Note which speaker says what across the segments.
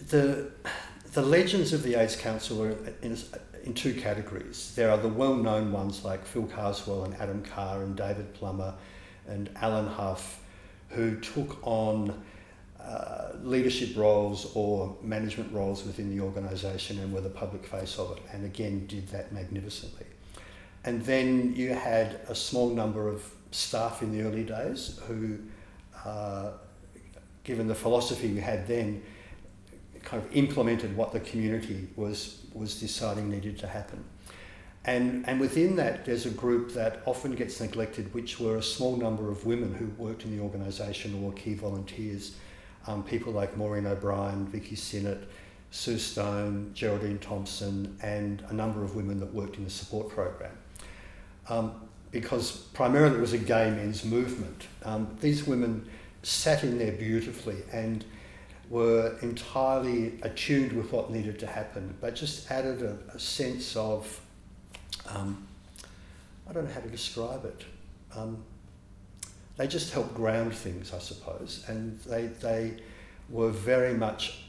Speaker 1: the legends of the AIDS Council are in two categories. There are the well-known ones like Phil Carswell and Adam Carr and David Plummer and Alan Huff, who took on leadership roles or management roles within the organisation and were the public face of it, and again did that magnificently. And then you had a small number of staff in the early days who, given the philosophy we had then, kind of implemented what the community was deciding needed to happen. And within that, there's a group that often gets neglected, which were a small number of women who worked in the organisation or were key volunteers. People like Maureen O'Brien, Vicky Sinnott, Sue Stone, Geraldine Thompson, and a number of women that worked in the support program. Because primarily it was a gay men's movement. These women sat in there beautifully and were entirely attuned with what needed to happen, but just added a sense of, I don't know how to describe it. They just helped ground things, I suppose, and they were very much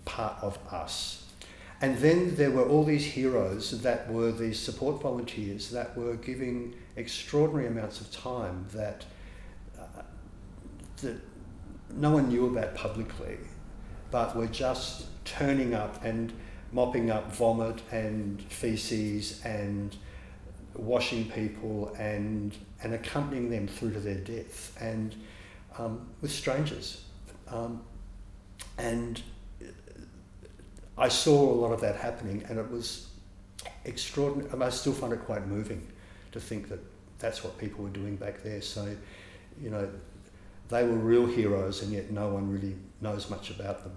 Speaker 1: part of us. And then there were all these heroes that were these support volunteers that were giving extraordinary amounts of time that no one knew about publicly, but were just turning up and mopping up vomit and feces and washing people and accompanying them through to their death, and with strangers. And I saw a lot of that happening, and it was extraordinary. I still find it quite moving to think that that's what people were doing back there. So, you know, they were real heroes, and yet no one really knows much about them.